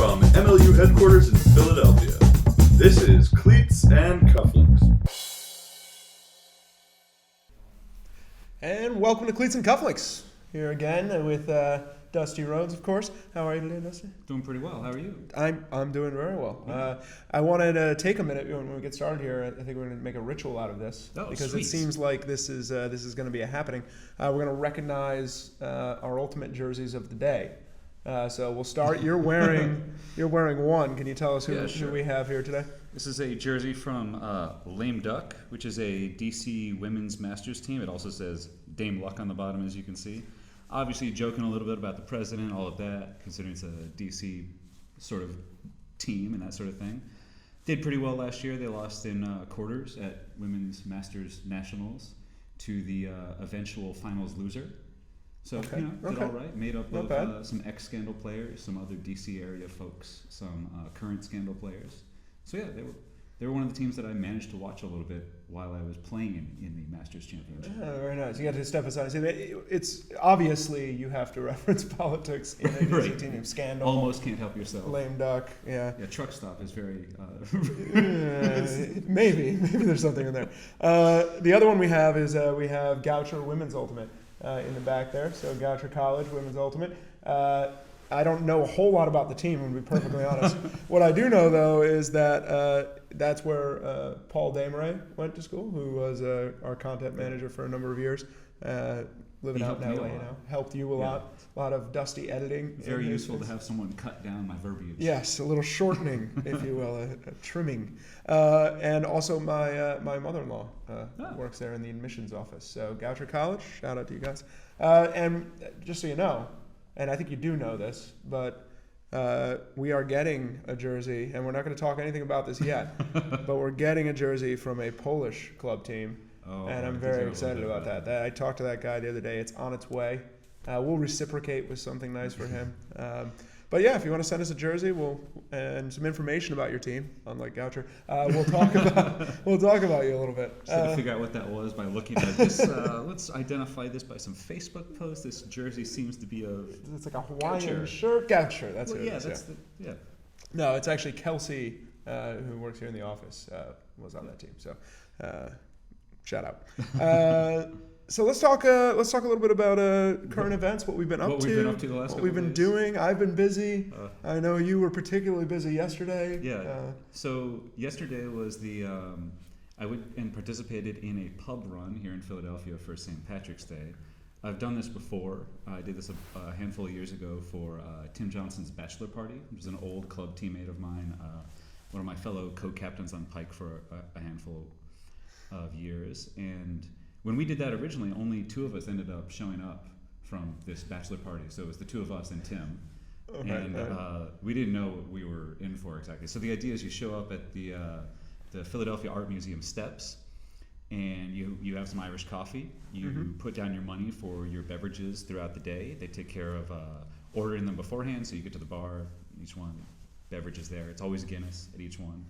From MLU headquarters in Philadelphia, this is Cleats and Cufflinks. And welcome to Cleats and Cufflinks. Here again with Dusty Rhodes, of course. How are you today, Dusty? Doing pretty well. How are you? I'm doing very well. I wanted to take a minute when we get started here. I think we're going to make a ritual out of this because sweet. It seems like this is going to be a happening. We're going to recognize our ultimate jerseys of the day. So we'll start. You're wearing one. Can you tell us who we have here today? This is a jersey from Lame Duck, which is a DC Women's Masters team. It also says Dame Luck on the bottom, as you can see. Obviously, joking a little bit about the president, all of that, considering it's a DC sort of team and that sort of thing. Did pretty well last year. They lost in quarters at Women's Masters Nationals to the eventual finals loser. So, did all right. Made up of some ex-Scandal players, some other DC area folks, some current Scandal players. So, yeah, they were one of the teams that I managed to watch a little bit while I was playing in the Masters Championship. Oh, very nice. You got to step aside. It's obviously you have to reference politics in a DC team. Scandal. Almost can't help yourself. Lame Duck. Yeah. Yeah. Truck stop is very. Maybe there's something in there. The other one we have is we have Goucher Women's Ultimate in the back there. So Goucher College Women's Ultimate. I don't know a whole lot about the team, to be perfectly honest. What I do know, though, is that that's where Paul Desmarais went to school, who was our content manager for a number of years, living out in LA now. Helped you a lot. A lot of Dusty editing. Very useful to have someone cut down my verbiage. Yes, a little shortening, if you will, a trimming. And also my mother-in-law works there in the admissions office. So Goucher College, shout out to you guys. And just so you know, and I think you do know this, but we are getting a jersey, and we're not going to talk anything about this yet, but we're getting a jersey from a Polish club team, and I'm very excited about that. I talked to that guy the other day. It's on its way. We'll reciprocate with something nice for him. But yeah, if you want to send us a jersey, and some information about your team, unlike Goucher, we'll talk about you a little bit. Just had to figure out what that was by looking at this. Let's identify this by some Facebook posts. This jersey seems to be it's like a Hawaiian shirt. Goucher, that's what it is. No, it's actually Kelsey, who works here in the office, was on that team. So, shout out. So let's talk a little bit about current events, what we've been up to. What we've been up to the last what couple we've been days. doing. I've been busy. I know you were particularly busy yesterday. Yeah. So yesterday was I went and participated in a pub run here in Philadelphia for St. Patrick's Day. I've done this before. I did this a handful of years ago for Tim Johnson's bachelor party, which is an old club teammate of mine, one of my fellow co-captains on Pike for a handful of years. And when we did that originally, only two of us ended up showing up from this bachelor party. So it was the two of us and Tim. We didn't know what we were in for exactly. So the idea is you show up at the Philadelphia Art Museum steps, and you have some Irish coffee. You put down your money for your beverages throughout the day. They take care of ordering them beforehand, so you get to the bar, each one, beverages there. It's always Guinness at each one.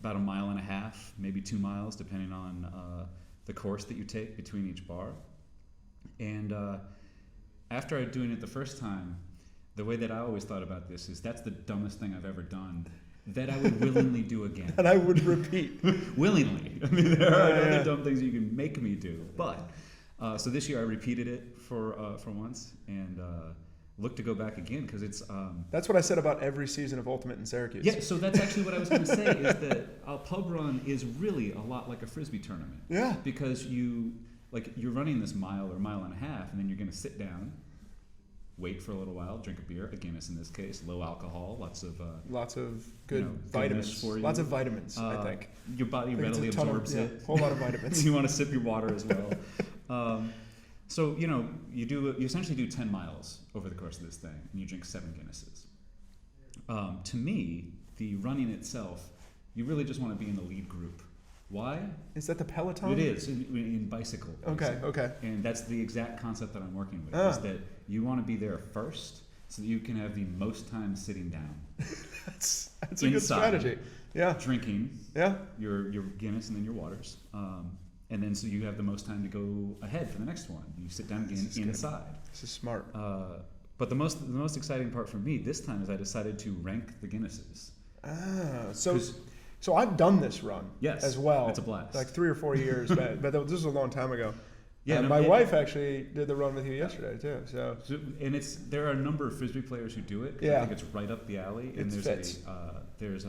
About 1.5 miles, maybe 2 miles, depending on the course that you take between each bar. And after doing it the first time, the way that I always thought about this is that's the dumbest thing I've ever done that I would willingly do again. And I would repeat. Willingly. I mean, there are other dumb things you can make me do. But, so this year I repeated it for once and look to go back again because it's... That's what I said about every season of Ultimate in Syracuse. Yeah, so that's actually what I was going to say is that a pub run is really a lot like a Frisbee tournament. Yeah. Because you're running this mile or 1.5 miles, and then you're going to sit down, wait for a little while, drink a beer, a Guinness in this case, low alcohol, lots of good vitamins for you. Lots of vitamins, I think. Your body readily absorbs it. A whole lot of vitamins. You want to sip your water as well. So, you essentially do 10 miles over the course of this thing, and you drink 7 Guinnesses. To me, the running itself, you really just want to be in the lead group. Why? Is that the Peloton? It is, in bicycle. Okay. And that's the exact concept that I'm working with, is that you want to be there first so that you can have the most time sitting down. That's a good strategy. Yeah. Drinking. Yeah. Your Guinness and then your waters. And then so you have the most time to go ahead for the next one. You sit down again inside. This is smart. But the most exciting part for me this time is I decided to rank the Guinnesses. So I've done this run Yes, as well. it's a blast. Like 3 or 4 years, but this was a long time ago. Yeah, my wife actually did the run with you yesterday too. So and there are a number of frisbee players who do it. 'Cause I think it's right up the alley. And there's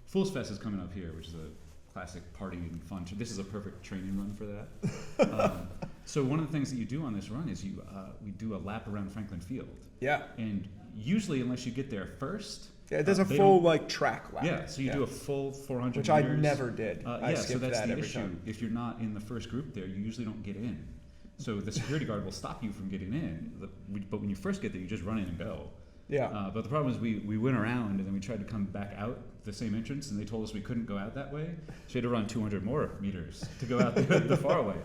Fool's Fest is coming up here, which is a classic party and fun. This is a perfect training run for that. So one of the things that you do on this run is we do a lap around Franklin Field. Yeah. And usually, unless you get there first. Yeah, it does a full track lap. Yeah, so you do a full 400 which meters. I never did. I skipped so that's that the every issue. time. If you're not in the first group there, you usually don't get in. So the security guard will stop you from getting in. But when you first get there, you just run in and go. Yeah. But the problem is we went around and then we tried to come back out the same entrance and they told us we couldn't go out that way. So we had to run 200 more meters to go out the far way.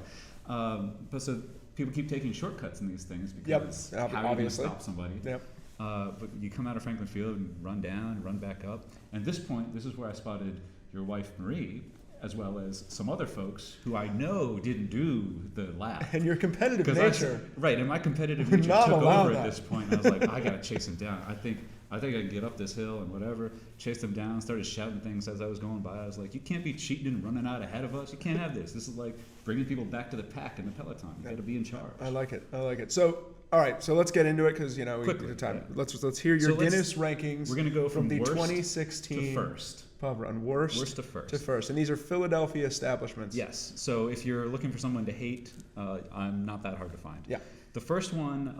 But so people keep taking shortcuts in these things because how are you going to stop somebody? Yep. But you come out of Franklin Field and run down, run back up. And at this point, this is where I spotted your wife, Marie, as well as some other folks who I know didn't do the lap. And your competitive nature. And my competitive nature not took allow over that. at this point. And I was like, I got to chase him down. I think I can get up this hill and whatever. Chased him down, started shouting things as I was going by. I was like, you can't be cheating and running out ahead of us. You can't have this. This is like bringing people back to the pack in the peloton. You got to be in charge. I like it. So, all right, so let's get into it because we Quickly, have time. yeah. Let's hear your Guinness rankings. We're going to go from the worst 2016 to first. pub run. Worst to first. And these are Philadelphia establishments. Yes. So if you're looking for someone to hate, I'm not that hard to find. Yeah. The first one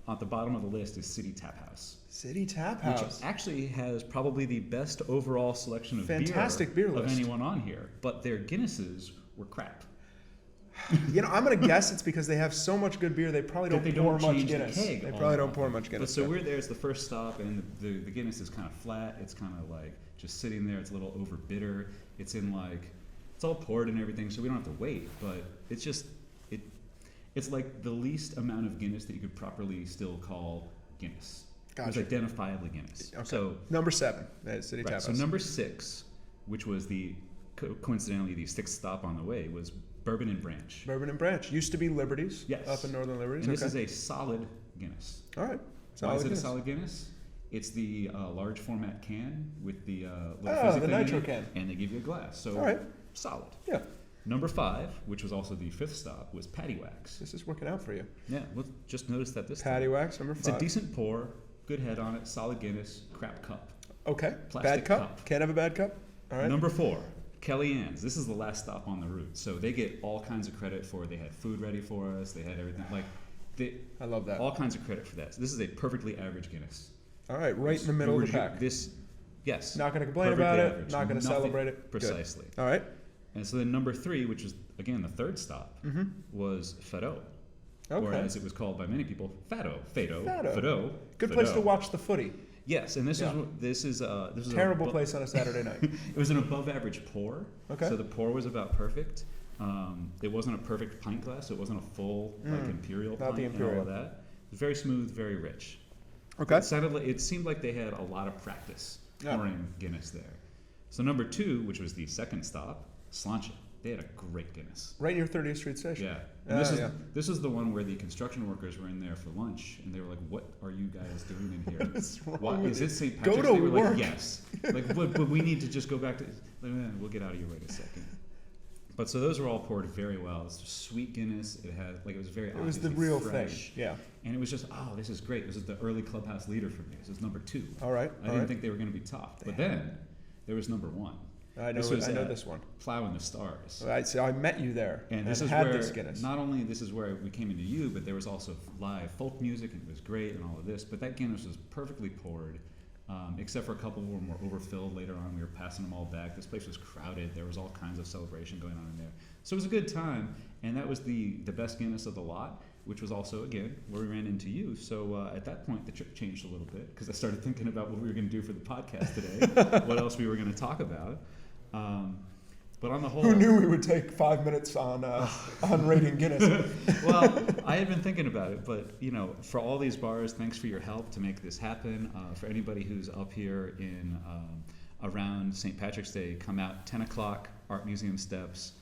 at the bottom of the list is City Tap House. City Tap House. Which actually has probably the best overall selection of Fantastic beer of list. anyone on here. But their Guinnesses were crap. I'm going to guess it's because they have so much good beer, they probably don't pour much Guinness. They probably don't pour much Guinness. But so we're there, it's the first stop, and the Guinness is kind of flat. It's kind of like just sitting there. It's a little over bitter. It's all poured and everything, so we don't have to wait. But it's just, it's like the least amount of Guinness that you could properly still call Guinness. Gotcha. It was identifiably Guinness. Okay. So number 7, City Tap House. So number 6, which was coincidentally the 6th stop on the way, was Bourbon and Branch. Bourbon and Branch. Used to be Liberties. Yes. Up in Northern Liberties. And this is a solid Guinness. All right. Why is it a solid Guinness? It's the large format can with the little fizzy the thing in nitro it, can. and they give you a glass. So all right. Solid. Yeah. Number 5, which was also the 5th stop, was Patty Wax. This is working out for you. Yeah, well, just noticed that this Patty time. Wax, number 5. It's a decent pour, good head on it, solid Guinness, crap cup. Okay. Plastic bad cup? cup. Can't have a bad cup? All right. Number 4, Kellyanne's. This is the last stop on the route. So they get all kinds of credit for it. They had food ready for us. They had everything. I love that. All kinds of credit for that. So this is a perfectly average Guinness. All right, right in the middle of the pack. Yes. Not going to complain Perfectly about average. it. Not going to celebrate it. Precisely. Good. All right. And so then number 3, which was, again, the 3rd stop, was Fado. Okay. Or as it was called by many people, Fado. Good place to watch the footy. Yes, and this is terrible place on a Saturday night. It was an above average pour. Okay. So the pour was about perfect. It wasn't a perfect pint glass. So it wasn't a full imperial Not pint the imperial. and all of that. It was very smooth, very rich. Okay. It seemed like they had a lot of practice pouring Guinness there. So number 2, which was the 2nd stop, Sláinte. They had a great Guinness. Right near 30th Street Station. Yeah. And this is the one where the construction workers were in there for lunch, and they were like, "What are you guys doing in here? What's wrong Why, with is you? it St. Patrick's Go Day?" to We're work. like, "Yes." But we need to just go back to. We'll get out of your way in a second. But so those were all poured very well. It's just sweet Guinness. It was very. It was the obviously real fresh. thing. Yeah. And it was just, this is great. This is the early clubhouse leader for me. This is number 2. All right. I didn't think they were going to be topped. But then there was number 1. I know this one. Plow in the Stars. Right, so I met you there and this is had where, this Guinness. not only this is where we came into you, but there was also live folk music, and it was great and all of this. But that Guinness was perfectly poured, except for a couple when were overfilled later on. We were passing them all back. This place was crowded. There was all kinds of celebration going on in there. So it was a good time, and that was the best Guinness of the lot, which was also, again, where we ran into you. So at that point, the trip changed a little bit, because I started thinking about what we were going to do for the podcast today, what else we were going to talk about. But on the whole, who knew we would take 5 minutes on rating Guinness? Well, I had been thinking about it, but for all these bars, thanks for your help to make this happen. For anybody who's up here in around St. Patrick's Day, come out 10 o'clock, Art Museum steps.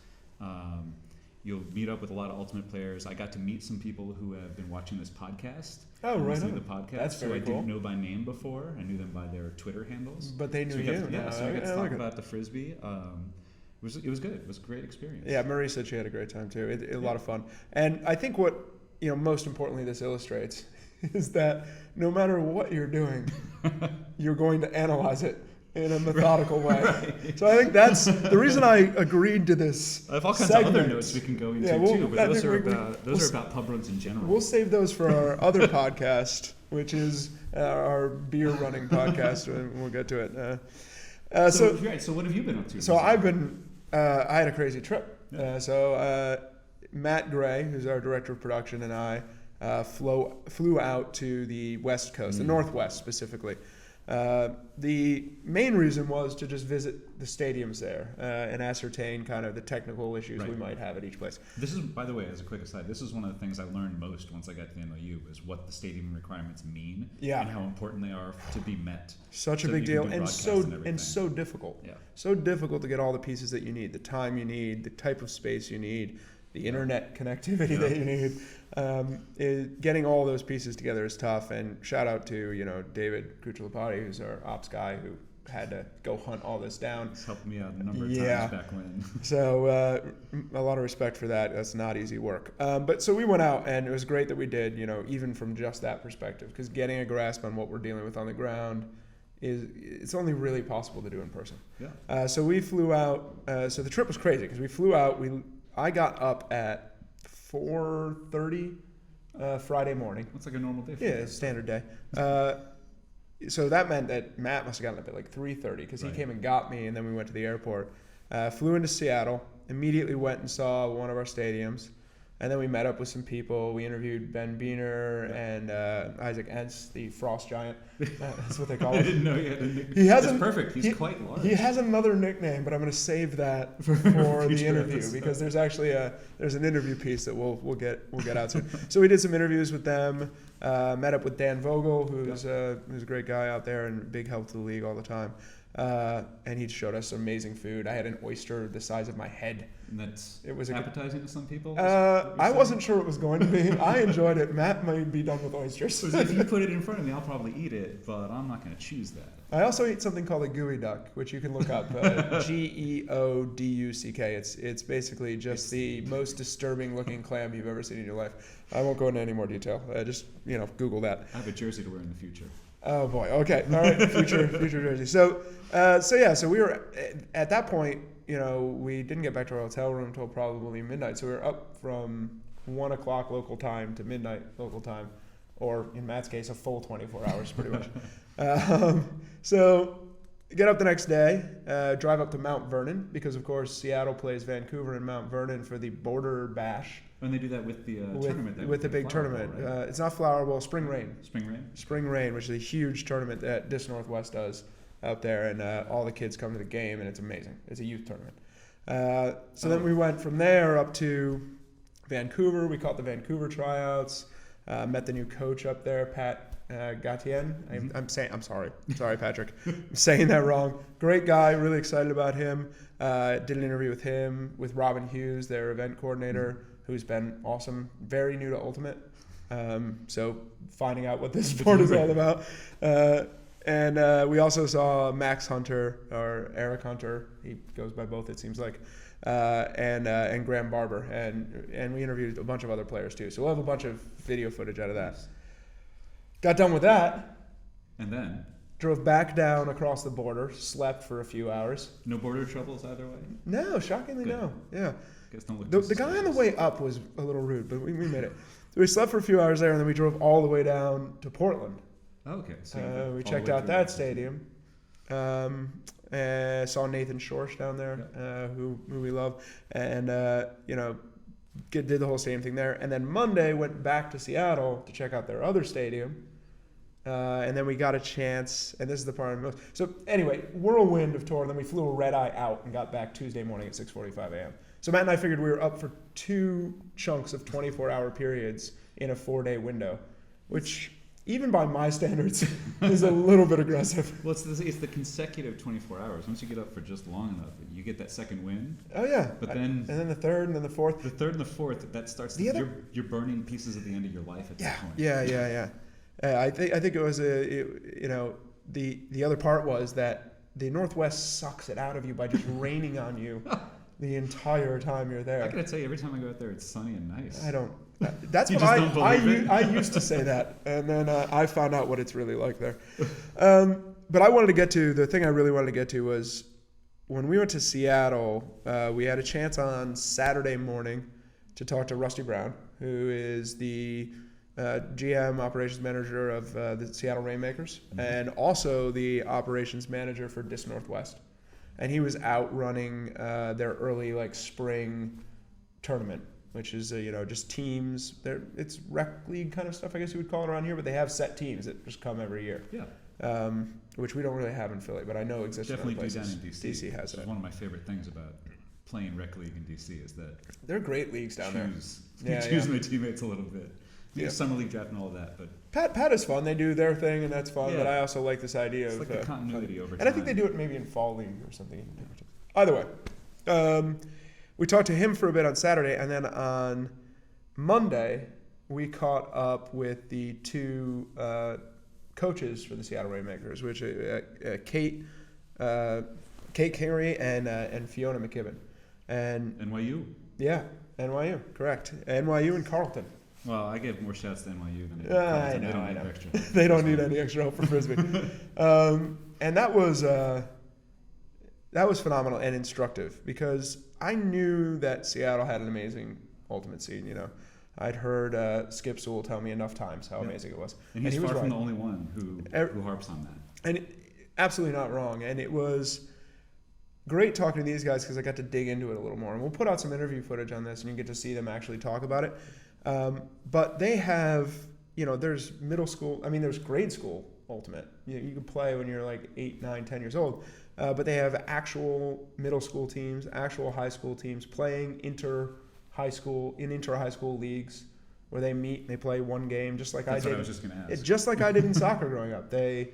You'll meet up with a lot of Ultimate players. I got to meet some people who have been watching this podcast. Oh, right Through on. the podcast. That's very I cool. didn't know by name before. I knew them by their Twitter handles. But they knew so you. So we got to talk Okay. about the Frisbee. It was good. It was a great experience. Yeah, Marie said she had a great time too. A lot of fun. And I think what, most importantly this illustrates is that no matter what you're doing, you're going to analyze it in a methodical way. Right. So I think that's the reason I agreed to this. I have all kinds segment. of other notes we can go into too, but those are about pub runs in general. We'll save those for our other podcast, which is our beer running podcast, and we'll get to it. So what have you been up to? So I've been. I had a crazy trip. Yeah. Matt Gray, who's our director of production, and I flew out to the West Coast, the Northwest specifically. The main reason was to just visit the stadiums there and ascertain kind of the technical issues we might have at each place. This is, by the way, as a quick aside, this is one of the things I learned most once I got to the NOU is what the stadium requirements mean and how important they are to be met. Such a big deal and so difficult. Yeah. So difficult to get all the pieces that you need, the time you need, the type of space you need, the internet connectivity that you need. Getting all those pieces together is tough. And shout out to David Cucciolapati, who's our ops guy, who had to go hunt all this down. He's helped me out a number of times back when. So a lot of respect for that. That's not easy work. But so we went out, and it was great that we did. Even from just that perspective, because getting a grasp on what we're dealing with on the ground it's only really possible to do in person. Yeah. So we flew out. So the trip was crazy because we flew out. I got up at 4:30 Friday morning. That's like a normal day for you. Yeah, standard day. So that meant that Matt must have gotten up at like 3:30 because he came and got me, and then we went to the airport. Flew into Seattle, immediately went and saw one of our stadiums, and then we met up with some people. We interviewed Ben Beener and Isaac Entz, the Frost Giant. That's what they call him. I didn't know he had a nickname. That's perfect. He's quite large. He has another nickname, but I'm going to save that for the interview because there's actually there's an interview piece that we'll get out soon. So we did some interviews with them. Met up with Dan Vogel, who's a great guy out there and big help to the league all the time. And he showed us amazing food. I had an oyster the size of my head. And it was appetizing to some people? I wasn't sure it was going to be. I enjoyed it. Matt might be done with oysters. If you put it in front of me, I'll probably eat it, but I'm not going to choose that. I also eat something called a gooey duck, which you can look up. Geoduck. It's basically just the most disturbing looking clam you've ever seen in your life. I won't go into any more detail. Just Google that. I have a jersey to wear in the future. Oh boy. Okay. All right. Future jersey. So we were at that point. We didn't get back to our hotel room until probably midnight. So we were up from 1 o'clock local time to midnight local time, or in Matt's case, a full 24 hours, pretty much. So get up the next day, drive up to Mount Vernon because, of course, Seattle plays Vancouver and Mount Vernon for the Border Bash. And they do that with the tournament. With the big tournament. Right? It's not Flower Bowl, Spring Rain. Spring Rain, which is a huge tournament that Dis Northwest does out there, and all the kids come to the game, and it's amazing. It's a youth tournament. Then we went from there up to Vancouver. We caught the Vancouver tryouts. Met the new coach up there, Pat Gatien. I'm sorry, Patrick. I'm saying that wrong. Great guy. Really excited about him. Did an interview with him, with Robin Hughes, their event coordinator, who's been awesome. Very new to Ultimate. So finding out what this sport is all about. And we also saw Max Hunter, or Eric Hunter. He goes by both, it seems like. And Graham Barber, and we interviewed a bunch of other players too. So we'll have a bunch of video footage out of that. Got done with that, and then drove back down across the border. Slept for a few hours. No border troubles either way. No, shockingly no. Yeah. Guess don't look the guy on the way up was a little rude, but we made it. So we slept for a few hours there, and then we drove all the way down to Portland. Okay. So we checked out that stadium. Saw Nathan Schorsch down there, who we love, and did the whole stadium thing there. And then Monday went back to Seattle to check out their other stadium, and then we got a chance. And this is the part I'm most. So anyway, whirlwind of tour. And then we flew a red eye out and got back Tuesday morning at 6:45 a.m. So Matt and I figured we were up for 2 chunks of 24-hour periods in a 4-day window, which even by my standards, is a little bit aggressive. Well, it's the consecutive 24 hours. Once you get up for just long enough, you get that second win. Oh yeah. But then and then the third, and then the fourth. The third and the fourth, that starts. You're burning pieces at the end of your life at that point. Yeah. I think it was the other part was that the Northwest sucks it out of you by just raining on you the entire time you're there. I gotta tell you, every time I go out there, it's sunny and nice. I don't. That's You what just don't believe it? I used to say that, and then I found out what it's really like there. But I wanted to get to the thing I really wanted to get to was when we went to Seattle. We had a chance on Saturday morning to talk to Rusty Brown, who is the GM operations manager of the Seattle Rainmakers, and also the operations manager for Dis Northwest. And he was out running their early spring tournament, which is just teams. It's rec league kind of stuff, I guess you would call it around here, but they have set teams that just come every year. Yeah. Which we don't really have in Philly, but I know exists in other Definitely places. do down in DC. DC has Which it. is one of my favorite things about playing rec league in DC is that They're great leagues down there. You choose my teammates a little bit. Yeah. Summer league draft and all of that, but Pat is fun. They do their thing, and that's fun. Yeah. But I also like this idea it's of like the continuity over time. and I think they do it maybe in fall league or something. Either way, we talked to him for a bit on Saturday, and then on Monday we caught up with the two coaches for the Seattle Rainmakers, which Kate Carey and Fiona McKibben, and NYU. Yeah, NYU, correct. NYU and Carleton. Well, I give more shots to NYU than I Carleton. They don't know. need extra. They don't need any extra help for Frisbee. And that was phenomenal and instructive because I knew that Seattle had an amazing ultimate scene. I'd heard Skip Sewell tell me enough times how amazing it was. And he's he was far from right. the only one who harps on that. And absolutely not wrong. And it was great talking to these guys because I got to dig into it a little more. And we'll put out some interview footage on this and you get to see them actually talk about it. But they have, there's middle school. There's grade school ultimate. You can play when you're 8, 9, 10 years old. But they have actual middle school teams, actual high school teams playing inter-high school leagues where they meet and they play one game just like That's I did. what I was just going to ask. Just like I did in soccer growing up. They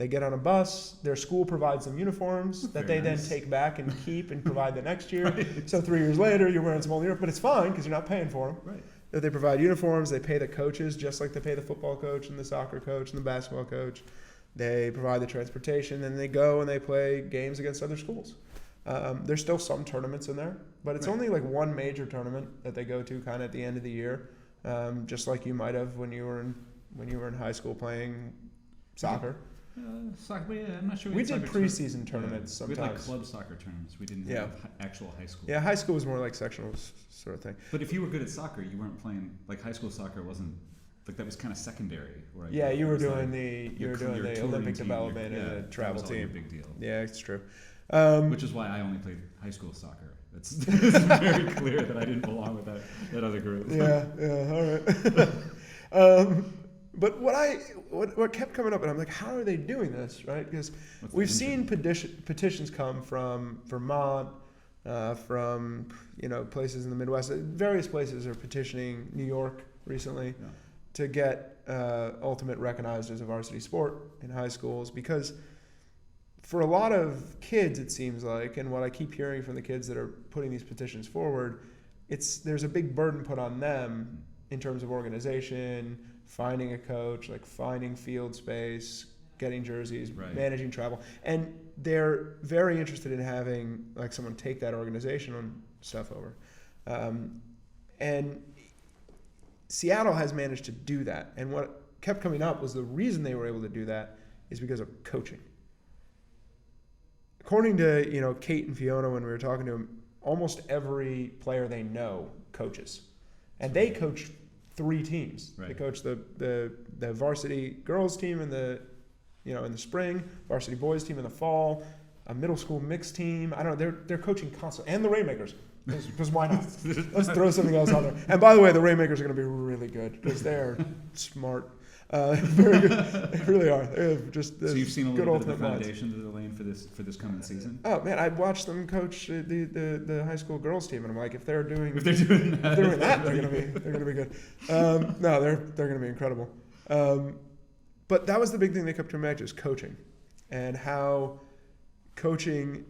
get on a bus. Their school provides them uniforms that they then take back and keep and provide the next year. Right. So 3 years later, you're wearing some old uniforms, but it's fine because you're not paying for them. Right. They provide uniforms. They pay the coaches just like they pay the football coach and the soccer coach and the basketball coach. They provide the transportation, and they go and they play games against other schools. There's still some tournaments in there, but it's only one major tournament that they go to kind of at the end of the year, just like you might have when you were in high school playing soccer. Soccer, but I'm not sure. We did preseason tournaments sometimes. We had club soccer tournaments. We didn't have actual high school. Yeah, high school was more like sectional sort of thing. But if you were good at soccer, you weren't playing high school soccer. Wasn't that was kind of secondary. You were doing the Olympic team, development and the travel that was team. A big deal. Yeah, it's true. Which is why I only played high school soccer. It's very clear that I didn't belong with that other group. All right. But what kept coming up, and I'm like, how are they doing this, right? Because we've seen petitions come from Vermont, from places in the Midwest. Various places are petitioning New York recently to get ultimate recognized as a varsity sport in high schools because for a lot of kids, it seems like, and what I keep hearing from the kids that are putting these petitions forward, there's a big burden put on them in terms of organization, finding a coach, finding field space, getting jerseys, managing travel. And they're very interested in having someone take that organization and stuff over. And Seattle has managed to do that. And what kept coming up was the reason they were able to do that is because of coaching. According to Kate and Fiona when we were talking to them, almost every player they know coaches. And they coach 3 teams. Right. They coach the varsity girls team in the spring, varsity boys team in the fall, a middle school mixed team. I don't know. They're coaching constantly, and the Rainmakers. Because why not? Let's throw something else on there. And by the way, the Rainmakers are going to be really good because they're smart. Very good. They really are. They're just so you've seen a little bit of the minds. foundation that they're laying for this coming season. Oh man, I watched them coach the high school girls team, and I'm like, if they're doing that, they're gonna be good. No, they're gonna be incredible. but that was the big thing that kept coming back to, is coaching, and how coaching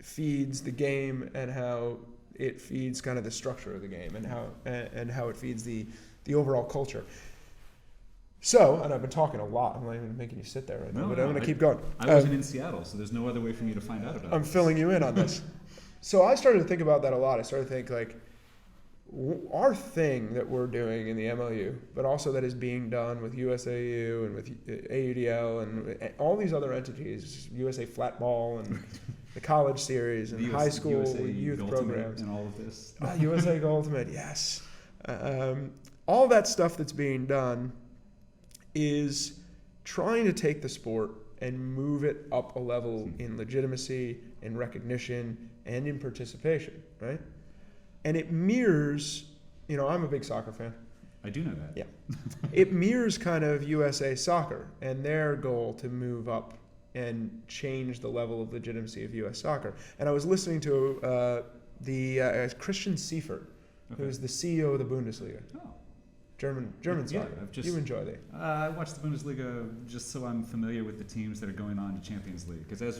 feeds the game, and how it feeds kind of the structure of the game, and how it feeds the overall culture. So, and I've been talking a lot. I'm not even making you sit there right now, but I'm going to keep going. I wasn't in Seattle, so there's no other way for me to find out about it. I'm filling you in on this. So I started to think about that a lot. I started to think, like, our thing that we're doing in the MLU, but also that is being done with USAU and with AUDL and all these other entities, USA Flatball and the college series and high school USA youth programs. And all of this. USA Go Ultimate, yes. All that stuff that's being done is trying to take the sport and move it up a level in legitimacy, in recognition, and in participation, right? And it mirrors, I'm a big soccer fan. I do know that. Yeah. It mirrors kind of USA Soccer and their goal to move up and change the level of legitimacy of US Soccer. And I was listening to Christian Seifert, who's the CEO of the Bundesliga. Oh. German soccer. You enjoy it. I watch the Bundesliga just so I'm familiar with the teams that are going on to Champions League. Because as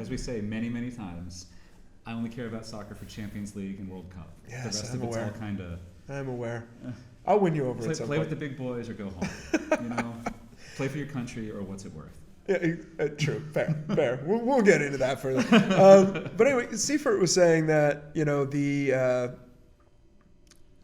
we say many, many times, I only care about soccer for Champions League and World Cup. Yes, the rest I'm of it's aware. all kind of. I'm aware. I'll win you over at some Play point. with the big boys or go home. Play for your country or what's it worth? Yeah, true. Fair. We'll get into that further. But anyway, Seifert was saying that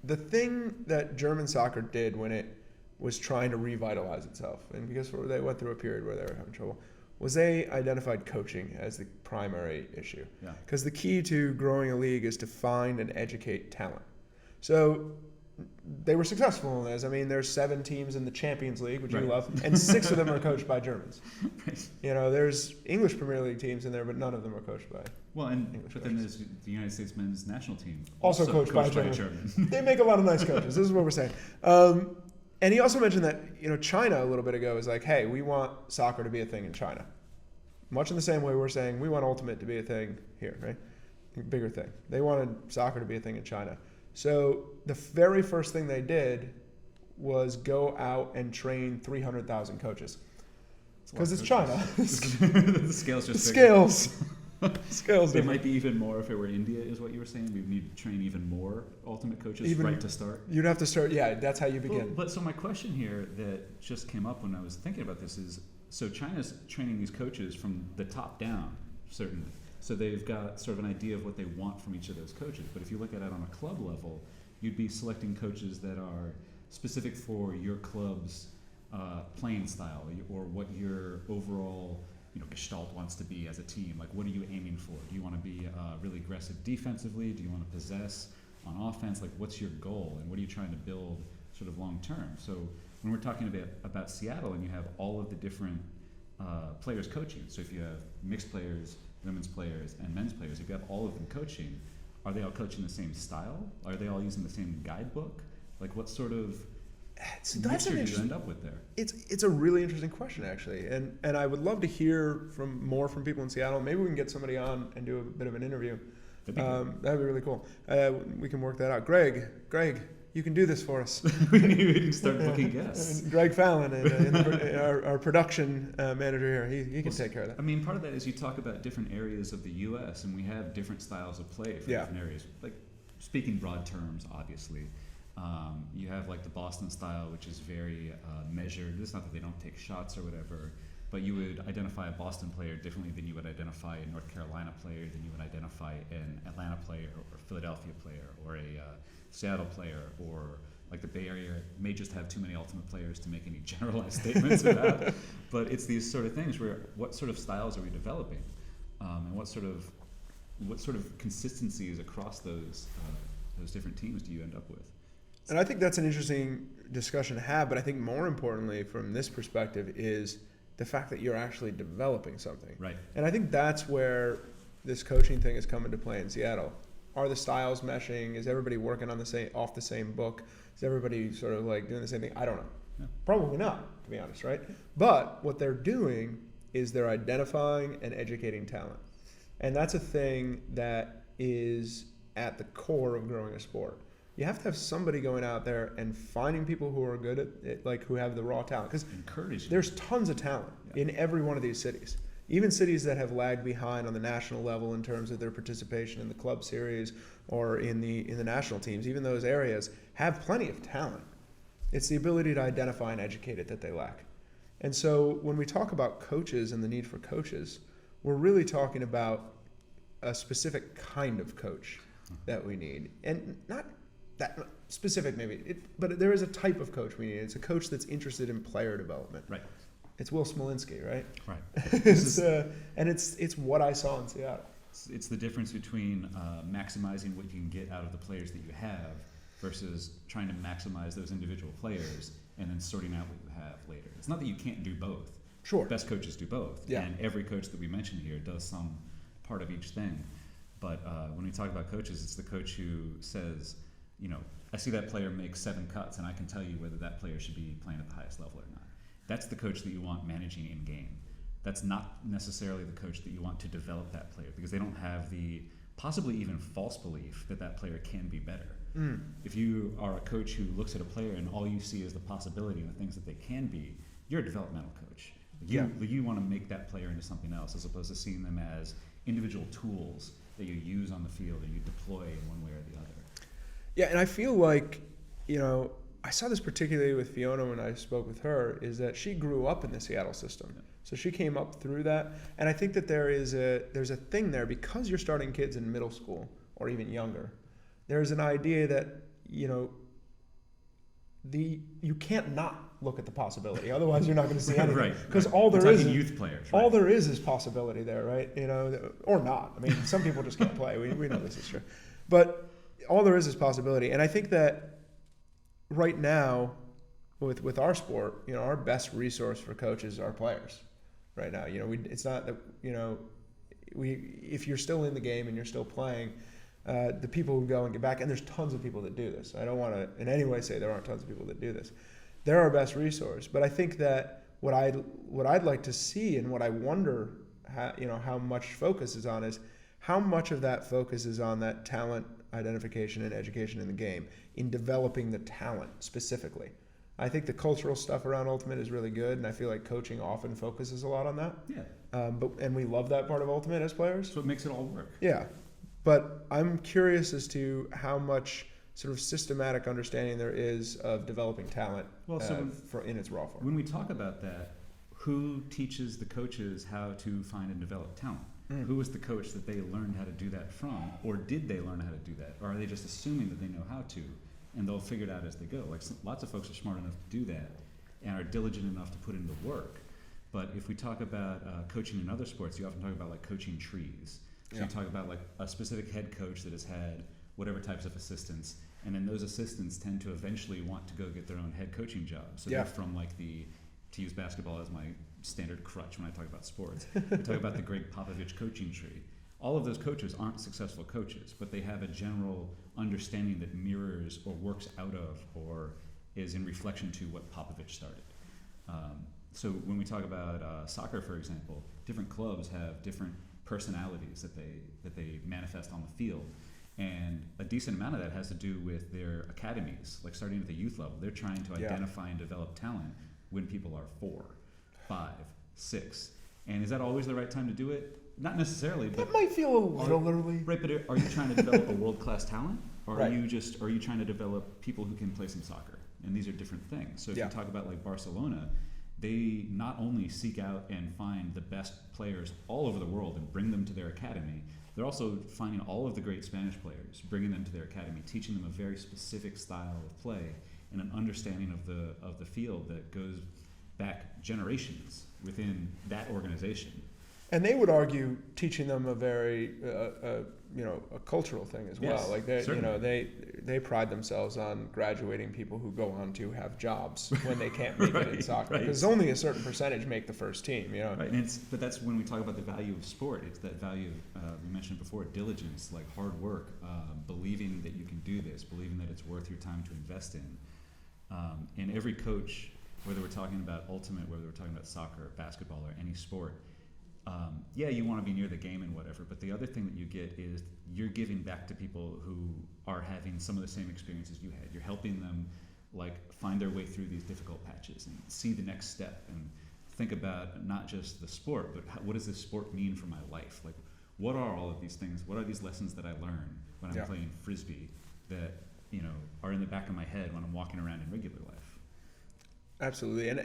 the thing that German soccer did when it was trying to revitalize itself, and because they went through a period where they were having trouble, was they identified coaching as the primary issue. Yeah. Because the key to growing a league is to find and educate talent. So they were successful in this. I mean, there's 7 teams in the Champions League, which you love, and 6 of them are coached by Germans. Right. There's English Premier League teams in there, but none of them are coached by English then there's the United States men's national team, also coached by German. They make a lot of nice coaches. This is what we're saying. And he also mentioned that China a little bit ago was like, hey, we want soccer to be a thing in China. Much in the same way we're saying we want Ultimate to be a thing here, right? Bigger thing. They wanted soccer to be a thing in China. So the very first thing they did was go out and train 300,000 coaches. Because it's China. The scale's just bigger. Scales. It might be even more if it were India, is what you were saying. We need to train even more Ultimate coaches right to start. You'd have to start, that's how you begin. But so my question here that just came up when I was thinking about this is, so China's training these coaches from the top down, certainly. So they've got sort of an idea of what they want from each of those coaches. But if you look at it on a club level, you'd be selecting coaches that are specific for your club's playing style or what your overall gestalt wants to be as a team. Like, what are you aiming for? Do you want to be really aggressive defensively? Do you want to possess on offense? Like, what's your goal, and what are you trying to build sort of long term? So when we're talking about Seattle, and you have all of the different players coaching, so if you have mixed players, women's players, and men's players, if you have all of them coaching, are they all coaching the same style? Are they all using the same guidebook? Like, what sort of mixture do you end up with there? It's a really interesting question, actually, and I would love to hear more from people in Seattle. Maybe we can get somebody on and do a bit of an interview. That'd be really cool. We can work that out. Greg, you can do this for us. we can start booking guests. Greg Fallon, our production manager here, he can take care of that. I mean, part of that is you talk about different areas of the U.S. and we have different styles of play for different areas. Like, speaking broad terms, obviously. You have like the Boston style, which is very measured. It's not that they don't take shots or whatever, but you would identify a Boston player differently than you would identify a North Carolina player, than you would identify an Atlanta player or Philadelphia player or a Seattle player, or like the Bay Area may just have too many Ultimate players to make any generalized statements about. But it's these sort of things where what sort of styles are we developing, and what sort of consistencies across those different teams do you end up with? And I think that's an interesting discussion to have, but I think more importantly from this perspective is the fact that you're actually developing something. Right. And I think that's where this coaching thing has come into play in Seattle. Are the styles meshing? Is everybody working on off the same book? Is everybody sort of like doing the same thing? I don't know. Yeah. Probably not, to be honest, right? But what they're doing is they're identifying and educating talent. And that's a thing that is at the core of growing a sport. you have to have somebody going out there and finding people who are good at it, like who have the raw talent. Because there's tons of talent in every one of these cities. Even cities that have lagged behind on the national level in terms of their participation in the club series or in the national teams, even those areas have plenty of talent. It's the ability to identify and educate it that they lack. And so when we talk about coaches and the need for coaches, we're really talking about a specific kind of coach that we need. And not that specific maybe, but there is a type of coach we need. It's a coach that's interested in player development. Right. It's Will Smolinski, right? Right. And it's what I saw in Seattle. It's the difference between maximizing what you can get out of the players that you have versus trying to maximize those individual players and then sorting out what you have later. It's not that you can't do both. Sure. Best coaches do both. Yeah. And every coach that we mentioned here does some part of each thing. But when we talk about coaches, it's the coach who says, I see that player make 7 cuts and I can tell you whether that player should be playing at the highest level or not. That's the coach that you want managing in game. That's not necessarily the coach that you want to develop that player because they don't have the possibly even false belief that that player can be better. If you are a coach who looks at a player and all you see is the possibility and the things that they can be, you're a developmental coach. You want to make that player into something else as opposed to seeing them as individual tools that you use on the field and you deploy in one way or the other. Yeah, and I feel like, I saw this particularly with Fiona when I spoke with her, is that she grew up in the Seattle system. Yeah. So she came up through that. And I think that there's a thing there because you're starting kids in middle school or even younger. There's an idea that, you can't not look at the possibility. Otherwise, you're not going to see anything. Right. Because all there is youth players. Right? All there is possibility there, right? Or not. I mean, some people just can't play. We know this is true. But all there is possibility. And I think that right now, with our sport, our best resource for coaches are players. Right now, it's not that if you're still in the game and you're still playing, the people who go and get back, and there's tons of people that do this. I don't want to in any way say there aren't tons of people that do this. They're our best resource, but I think that what I'd like to see and what I wonder how much focus is on is how much of that focus is on that talent identification and education in the game, in developing the talent specifically. I think the cultural stuff around Ultimate is really good, and I feel like coaching often focuses a lot on that. Yeah. And we love that part of Ultimate as players. So it makes it all work. Yeah. But I'm curious as to how much sort of systematic understanding there is of developing talent in its raw form. When we talk about that, who teaches the coaches how to find and develop talent? Who was the coach that they learned how to do that from? Or did they learn how to do that? Or are they just assuming that they know how to and they'll figure it out as they go? Like lots of folks are smart enough to do that and are diligent enough to put in the work. But if we talk about coaching in other sports, you often talk about like coaching trees. So you talk about like a specific head coach that has had whatever types of assistants, and then those assistants tend to eventually want to go get their own head coaching job. So they're from like to use basketball as my standard crutch when I talk about sports, I talk about the Greg Popovich coaching tree. All of those coaches aren't successful coaches, but they have a general understanding that mirrors or works out of or is in reflection to what Popovich started. So when we talk about soccer, for example, different clubs have different personalities that they manifest on the field. And a decent amount of that has to do with their academies, like starting at the youth level. They're trying to identify and develop talent when people are 4, 5, 6. And is that always the right time to do it? Not necessarily, but that might feel a little early. Right, but are you trying to develop a world-class talent? Or Right. are you trying to develop people who can play some soccer? And these are different things. So if you talk about like Barcelona, they not only seek out and find the best players all over the world and bring them to their academy, they're also finding all of the great Spanish players, bringing them to their academy, teaching them a very specific style of play and an understanding of the field that goes back generations within that organization. And they would argue teaching them a very, a cultural thing as well. Yes, like they pride themselves on graduating people who go on to have jobs when they can't make it in soccer, because only a certain percentage make the first team. Right, and but that's when we talk about the value of sport. It's that value we mentioned before: diligence, like hard work, believing that you can do this, believing that it's worth your time to invest in. And every coach, whether we're talking about ultimate, whether we're talking about soccer, basketball, or any sport, yeah, you want to be near the game and whatever, but the other thing that you get is you're giving back to people who are having some of the same experiences you had. You're helping them like find their way through these difficult patches and see the next step and think about not just the sport, but what does this sport mean for my life? Like, what are all of these things? What are these lessons that I learn when I'm playing Frisbee that, you know, are in the back of my head when I'm walking around in regular life? Absolutely, and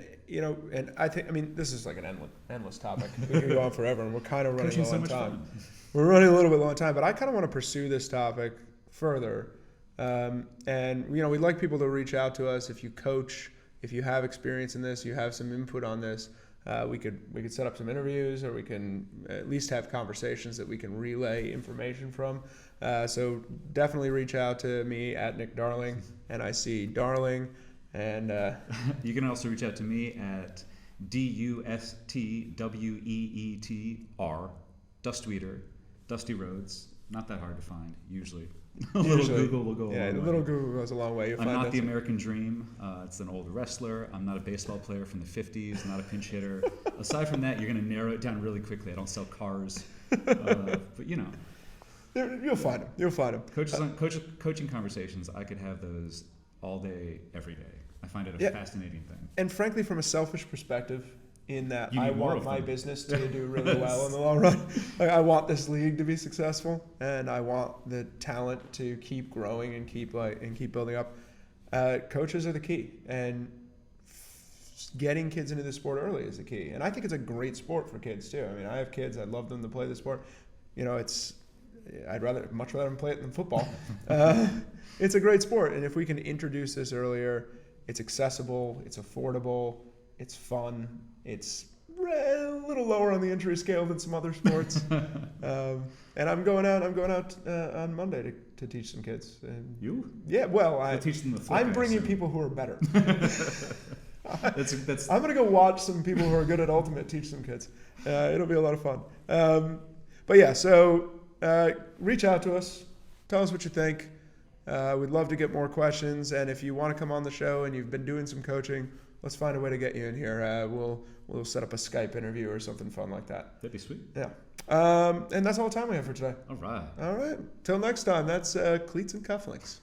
and I think, I mean, this is like an endless topic. We could go on forever, and we're kind of running low on time. We're running a little bit low on time, but I kind of want to pursue this topic further. And we'd like people to reach out to us. If you coach, if you have experience in this, you have some input on this. We could set up some interviews, or we can at least have conversations that we can relay information from. So definitely reach out to me at Nick Darling, NIC Darling. And you can also reach out to me at DUSTWEETR, Dustweeder, Dusty Roads. Not that hard to find, usually. A little Google will go a long way. Yeah, a little Google goes a long way. I'm not the American Dream. It's an old wrestler. I'm not a baseball player from the 50s, not a pinch hitter. Aside from that, you're going to narrow it down really quickly. I don't sell cars. But, you know. You'll find them. You'll find them. Coaching conversations, I could have those all day, every day. I find it a fascinating thing. And frankly, from a selfish perspective, in that I want my business to do really well in the long run. Like, I want this league to be successful, and I want the talent to keep growing and keep building up. Coaches are the key, and getting kids into the sport early is the key. And I think it's a great sport for kids too. I mean, I have kids. I'd love them to play the sport. You know, I'd much rather them play it than football. It's a great sport, and if we can introduce this earlier, it's accessible, it's affordable, it's fun, it's a little lower on the injury scale than some other sports. And I'm going out on Monday to teach some kids. And you? Yeah, well, I teach them the flip. I'm bringing people who are better. That's I'm going to go watch some people who are good at Ultimate teach some kids. It'll be a lot of fun. But yeah, so reach out to us. Tell us what you think. We'd love to get more questions. And if you want to come on the show and you've been doing some coaching, let's find a way to get you in here. We'll set up a Skype interview or something fun like that. That'd be sweet. Yeah. And that's all the time we have for today. All right. All right. Till next time, that's Cleats and Cufflinks.